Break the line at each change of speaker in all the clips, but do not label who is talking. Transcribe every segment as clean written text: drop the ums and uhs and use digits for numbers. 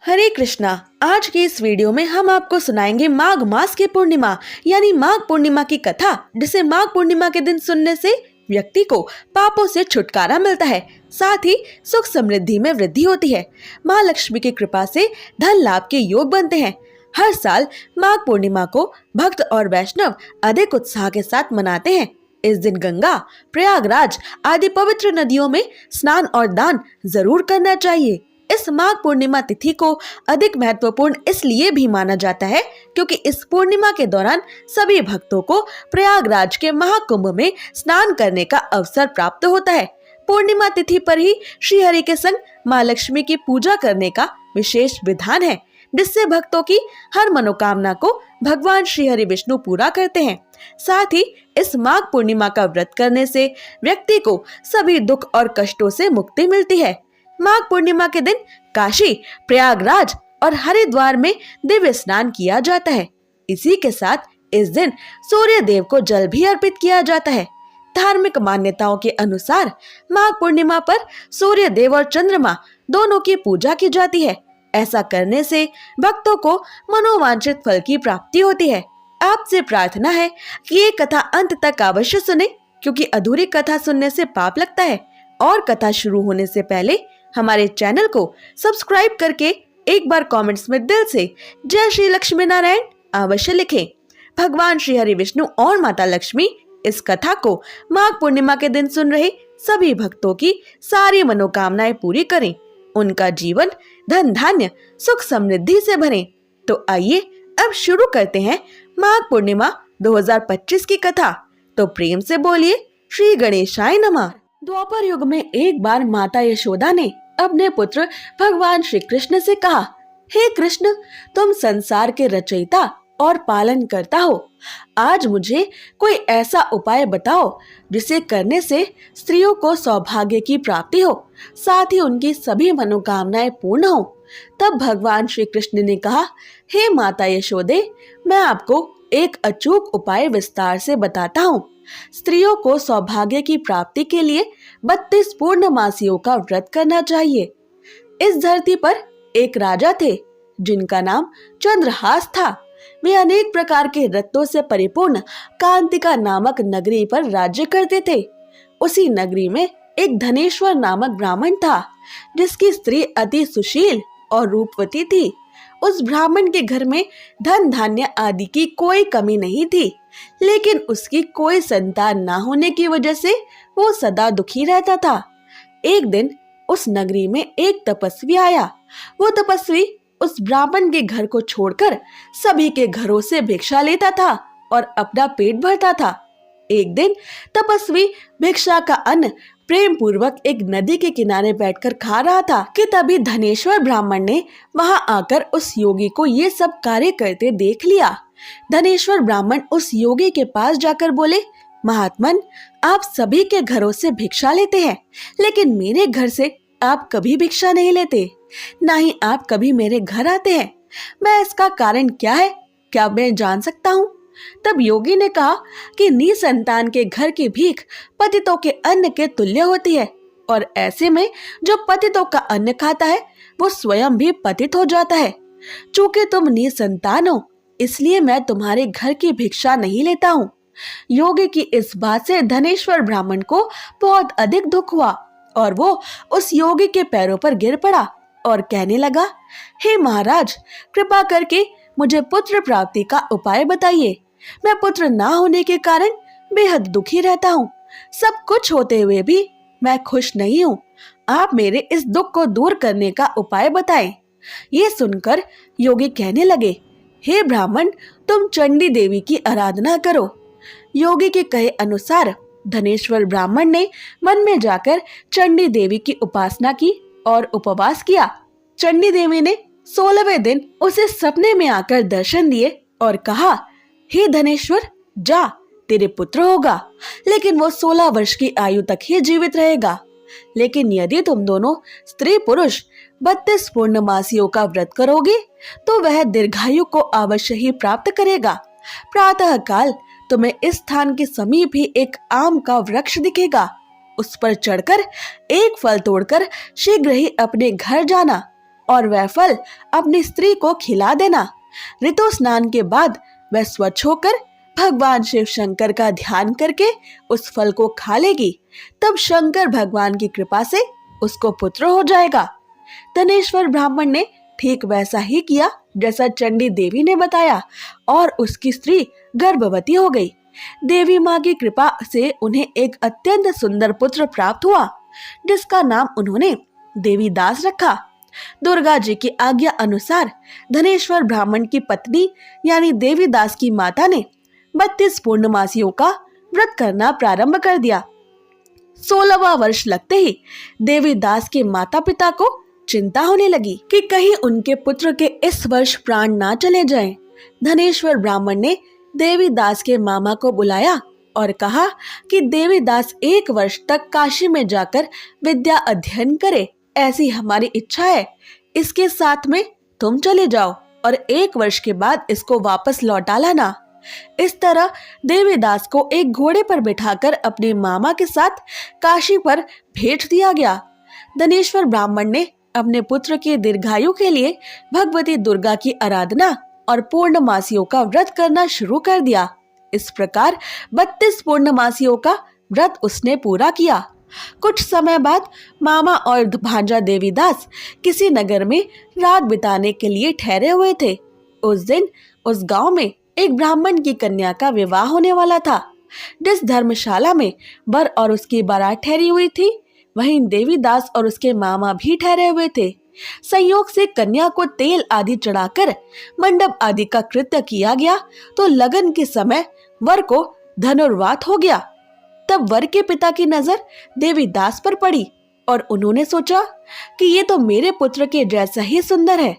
हरे कृष्णा। आज के इस वीडियो में हम आपको सुनाएंगे माघ मास की पूर्णिमा यानी माघ पूर्णिमा की कथा, जिसे माघ पूर्णिमा के दिन सुनने से व्यक्ति को पापों से छुटकारा मिलता है, साथ ही सुख समृद्धि में वृद्धि होती है। माँ लक्ष्मी की कृपा से धन लाभ के योग बनते हैं। हर साल माघ पूर्णिमा को भक्त और वैष्णव अधिक उत्साह के साथ मनाते हैं। इस दिन गंगा, प्रयागराज आदि पवित्र नदियों में स्नान और दान जरूर करना चाहिए। इस माघ पूर्णिमा तिथि को अधिक महत्वपूर्ण इसलिए भी माना जाता है क्योंकि इस पूर्णिमा के दौरान सभी भक्तों को प्रयागराज के महाकुंभ में स्नान करने का अवसर प्राप्त होता है। पूर्णिमा तिथि पर ही श्री हरि के संग माँ लक्ष्मी की पूजा करने का विशेष विधान है, जिससे भक्तों की हर मनोकामना को भगवान श्री हरि विष्णु पूरा करते हैं। साथ ही इस माघ पूर्णिमा का व्रत करने से व्यक्ति को सभी दुख और कष्टों से मुक्ति मिलती है। माघ पूर्णिमा के दिन काशी, प्रयागराज और हरिद्वार में दिव्य स्नान किया जाता है। इसी के साथ इस दिन सूर्य देव को जल भी अर्पित किया जाता है। धार्मिक मान्यताओं के अनुसार माघ पूर्णिमा पर सूर्य देव और चंद्रमा दोनों की पूजा की जाती है। ऐसा करने से भक्तों को मनोवांछित फल की प्राप्ति होती है। आपसे प्रार्थना है कि ये कथा अंत तक अवश्य सुने, क्योंकि अधूरी कथा सुनने से पाप लगता है। और कथा शुरू होने से पहले हमारे चैनल को सब्सक्राइब करके एक बार कमेंट्स में दिल से जय श्री लक्ष्मी नारायण अवश्य लिखें। भगवान श्री हरि विष्णु और माता लक्ष्मी इस कथा को माघ पूर्णिमा के दिन सुन रहे सभी भक्तों की सारी मनोकामनाएं पूरी करें, उनका जीवन धन धान्य सुख समृद्धि से भरे। तो आइए अब शुरू करते हैं माघ पूर्णिमा 2025 की कथा। तो प्रेम से बोलिए श्री गणेशाय नमः। द्वापर युग में एक बार माता यशोदा ने अपने पुत्र भगवान श्री कृष्ण से कहा, हे कृष्ण, तुम संसार के रचयिता और पालन करता हो। आज मुझे कोई ऐसा उपाय बताओ जिसे करने से स्त्रियों को सौभाग्य की प्राप्ति हो, साथ ही उनकी सभी मनोकामनाएं पूर्ण हो। तब भगवान श्री कृष्ण ने कहा, हे माता यशोदे, मैं आपको एक अचूक उपाय विस्तार से बताता हूँ। स्त्रियों को सौभाग्य की प्राप्ति के लिए 32 पूर्णमासियों का व्रत करना चाहिए। इस धरती पर एक राजा थे जिनका नाम चंद्रहास था। वे अनेक प्रकार के रत्नों से परिपूर्ण कांतिका नामक नगरी पर राज्य करते थे। उसी नगरी में एक धनेश्वर नामक ब्राह्मण था, जिसकी स्त्री अति सुशील और रूपवती थी। उस ब्राह्मण के घर में धन धान्य आदि की कोई कमी नहीं थी, लेकिन उसकी कोई संतान ना होने की वजह से वो सदा दुखी रहता था। एक दिन उस नगरी में एक तपस्वी आया। वो तपस्वी उस ब्राह्मण के घर को छोड़कर सभी के घरों से भिक्षा लेता था और अपना पेट भरता था। एक दिन तपस्वी भिक्षा का अन्न प्रेम पूर्वक एक नदी के किनारे बैठकर खा रहा था कि तभी धनेश्वर ब्राह्मण ने वहां आकर उस योगी को ये सब कार्य करते देख लिया। धनेश्वर ब्राह्मण उस योगी के पास जाकर बोले, महात्मन, आप सभी के घरों से भिक्षा लेते हैं, लेकिन मेरे घर से आप कभी भिक्षा नहीं लेते, ना ही आप कभी मेरे घर आते हैं। मैं इसका कारण क्या है, क्या मैं जान सकता हूँ? तब योगी ने कहा कि निसंतान के घर की भीख पतितों के अन्न के तुल्य होती है, और ऐसे में जो पतितों का अन्न खाता है वो स्वयं भी पतित हो जाता है। चूंकि तुम निसंतान हो, इसलिए मैं तुम्हारे घर की भिक्षा नहीं लेता हूँ। योगी की इस बात से धनेश्वर ब्राह्मण को बहुत अधिक दुख हुआ और वो उस योगी के पैरों पर गिर पड़ा और कहने लगा, हे महाराज, कृपा करके मुझे पुत्र प्राप्ति का उपाय बताइए। मैं पुत्र ना होने के कारण बेहद दुखी रहता हूँ। सब कुछ होते हुए भी मैं खुश नहीं हूँ। आप मेरे इस दुख को दूर करने का उपाय बताएं। ये सुनकर योगी कहने लगे, हे ब्राह्मण, तुम चंडी देवी की आराधना करो। योगी के कहे अनुसार धनेश्वर ब्राह्मण ने मन में जाकर चंडी देवी की उपासना की और उपवास किया। चंडी देवी ने 16वें दिन उसे सपने में आकर दर्शन दिए और कहा, हे धनेश्वर, जा, तेरे पुत्र होगा, लेकिन वो 16 वर्ष की आयु तक ही जीवित रहेगा। लेकिन यदि तुम दोनों स्त्री पुरुष 32 पूर्णमासियों का व्रत करोगे तो वह दीर्घायु को अवश्य ही प्राप्त करेगा। प्रातः काल तुम्हें इस स्थान के समीप ही एक आम का वृक्ष दिखेगा। उस पर चढ़कर एक फल तोड़कर शीघ्र ही अपने घर जाना। और वह फल अपनी स्त्री को खिला देना। ऋतु स्नान के बाद वह स्वच्छ होकर भगवान शिव शंकर का ध्यान करके उस फल को खा लेगी। तब शंकर भगवान की कृपा से उसको पुत्र हो जाएगा। धनेश्वर ब्राह्मण ने ठीक वैसा ही किया जैसा चंडी देवी ने बताया और उसकी स्त्री गर्भवती हो गई। देवी माँ की कृपा से उन्हें एक अत्यंत सुंदर पुत्र प्राप्त हुआ, जिसका नाम उन्होंने देवीदास रखा। दुर्गा जी की आज्ञा अनुसार धनेश्वर ब्राह्मण की पत्नी यानी देवीदास की माता ने 32 पूर्णमासियों का व्रत करना प्रारंभ कर दिया। 16वां वर्ष लगते ही देवीदास के माता पिता को चिंता होने लगी कि कहीं उनके पुत्र के इस वर्ष प्राण ना चले जाएं। धनेश्वर ब्राह्मण ने देवीदास के मामा को बुलाया और कहा कि देवीदास 1 वर्ष तक काशी में जाकर विद्या अध्ययन करे, ऐसी हमारी इच्छा है। इसके साथ में तुम चले जाओ और 1 वर्ष के बाद इसको वापस लौटा लाना। इस तरह देवीदास को एक घोड़े पर बिठाकर अपने मामा के साथ काशी पर भेज दिया गया। धनेश्वर ब्राह्मण ने अपने पुत्र के दीर्घायु के लिए भगवती दुर्गा की आराधना और पूर्णमासियों का व्रत करना शुरू कर दिया। इस प्रकार 32 पूर्णमासियों का व्रत उसने पूरा किया। कुछ समय बाद मामा और भांजा देवीदास किसी नगर में रात बिताने के लिए ठहरे हुए थे। उस दिन उस गांव में एक ब्राह्मण की कन्या का विवाह होने वाला था। जिस धर्मशाला में वर और उसकी बारात ठहरी हुई थी, वहीं देवीदास और उसके मामा भी ठहरे हुए थे। संयोग से कन्या को तेल आदि चढ़ाकर मंडप आदि का कृत्य किया गया तो लगन के समय वर को धनुर्वात हो गया। तब वर के पिता की नजर देवीदास पर पड़ी और उन्होंने सोचा कि ये तो मेरे पुत्र के जैसा ही सुंदर है,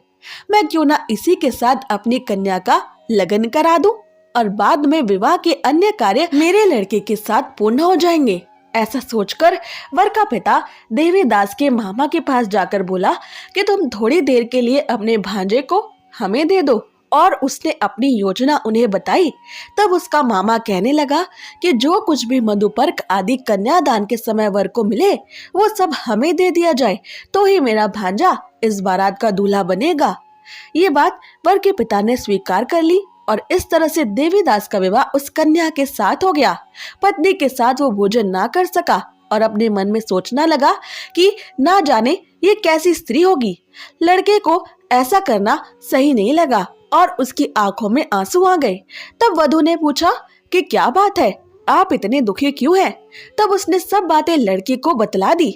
मैं क्यों ना इसी के साथ अपनी कन्या का लगन करा दूं और बाद में विवाह के अन्य कार्य मेरे लड़के के साथ पूर्ण हो जाएंगे। ऐसा सोचकर वर का पिता देवीदास के मामा के पास जाकर बोला कि तुम थोड़ी देर के लिए अपने भांजे को हमें दे दो, और उसने अपनी योजना उन्हें बताई। तब उसका मामा कहने लगा कि जो कुछ भी मधुपर्क आदि कन्यादान के समय वर को मिले वो सब हमें दे दिया जाए, तो ही मेरा भांजा इस बारात का दूल्हा बनेगा। ये बात वर के पिता ने स्वीकार कर ली और इस तरह से देवीदास का विवाह उस कन्या के साथ हो गया। पत्नी के साथ वो भोजन ना कर सका और अपने मन में सोचना लगा कि ना जाने ये कैसी स्त्री होगी। लड़के को ऐसा करना सही नहीं लगा और उसकी आंखों में आंसू आ गए। तब वधू ने पूछा कि क्या बात है, आप इतने दुखी क्यों हैं? तब उसने सब बातें लड़की को बतला दी।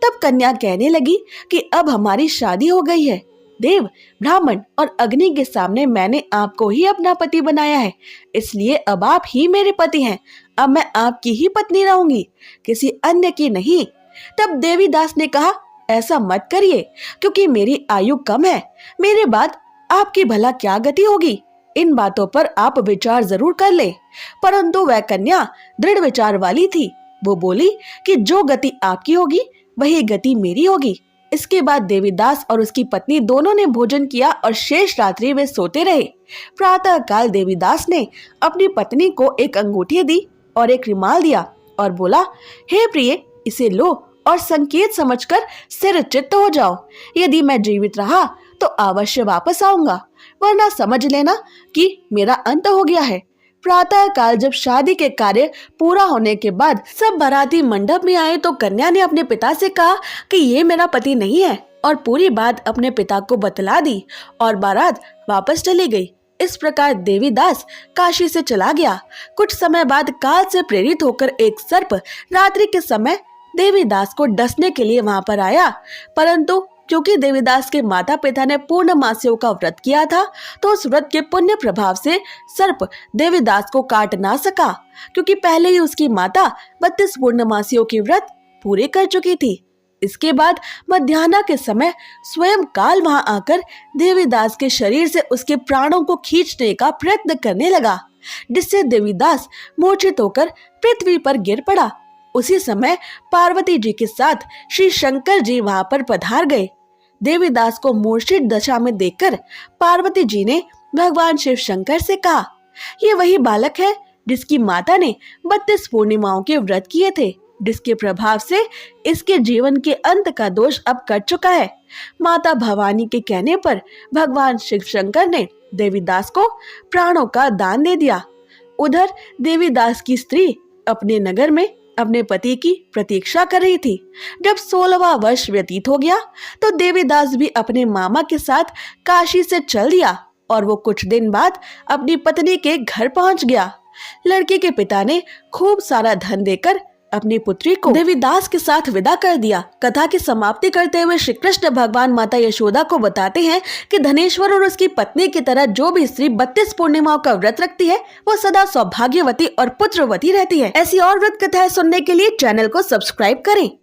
तब कन्या कहने लगी कि अब हमारी शादी हो गई है। देव, ब्राह्मण और अग्नि के सामने मैंने आपको ही अपना पति बनाया है, इसलिए अब आप ही मेरे पति हैं। अब मैं आपकी ही पत्नी रहूंगी, किसी अन्य की नहीं। तब देवीदास ने कहा, ऐसा मत करिए, क्योंकि मेरी आयु कम है, मेरे बाद आपकी भला क्या गति होगी। इन बातों पर आप विचार जरूर कर ले। परंतु वह कन्या दृढ़ विचार वाली थी। वो बोली कि जो गति आपकी होगी वही गति मेरी होगी। इसके बाद देवीदास और उसकी पत्नी दोनों ने भोजन किया और शेष रात्रि वे सोते रहे। प्रातः काल देवीदास ने अपनी पत्नी को एक अंगूठी दी और एक रुमाल दिया और बोला, हे प्रिय, इसे लो और संकेत समझकर स्थिर चित्त हो जाओ। यदि मैं जीवित रहा तो अवश्य वापस आऊंगा, वरना समझ लेना कि मेरा अंत हो गया है। प्रातः काल जब शादी के कार्य पूरा होने के बाद सब बाराती मंडप में आए तो कन्या ने अपने पिता से कहा कि ये मेरा पति नहीं है और पूरी बात अपने पिता को बतला दी और बारात वापस चली गई। इस प्रकार देवीदास काशी से चला गया। कुछ समय बाद काल से प्रेरित होकर एक सर्प रात्रि के समय देवीदास को डसने के लिए वहां पर आया, परंतु क्योंकि देवीदास के माता पिता ने पूर्णमासियों का व्रत किया था तो उस व्रत के पुण्य प्रभाव से सर्प देवीदास को काट ना सका, क्योंकि पहले ही उसकी माता 32 पूर्णमासियों के व्रत पूरे कर चुकी थी। इसके बाद मध्याह्न के समय स्वयं काल वहां आकर देवीदास के शरीर से उसके प्राणों को खींचने का प्रयत्न करने लगा, जिससे देवीदास मूर्छित होकर पृथ्वी पर गिर पड़ा। उसी समय पार्वती जी के साथ श्री शंकर जी वहां पर पधार गए। देवीदास को मूर्छित दशा में देखकर पार्वती जी ने भगवान शिव शंकर से कहा, ये वही बालक है जिसकी माता ने 32 पूर्णिमाओं के व्रत किए थे। जिसके प्रभाव से इसके जीवन के अंत का दोष अब कट चुका है। माता भवानी के कहने पर भगवान शिव शंकर ने देवीदास को प्राणों का दान दे दिया। उधर देवीदास की स्त्री अपने नगर में अपने पति की प्रतीक्षा कर रही थी। जब 16वां वर्ष व्यतीत हो गया तो देवीदास भी अपने मामा के साथ काशी से चल दिया और वो कुछ दिन बाद अपनी पत्नी के घर पहुंच गया। लड़की के पिता ने खूब सारा धन देकर अपनी पुत्री को देवीदास के साथ विदा कर दिया। कथा की समाप्ति करते हुए श्री कृष्ण भगवान माता यशोदा को बताते हैं कि धनेश्वर और उसकी पत्नी की तरह जो भी स्त्री 32 पूर्णिमाओं का व्रत रखती है वो सदा सौभाग्यवती और पुत्रवती रहती है। ऐसी और व्रत कथाएं सुनने के लिए चैनल को सब्सक्राइब करें।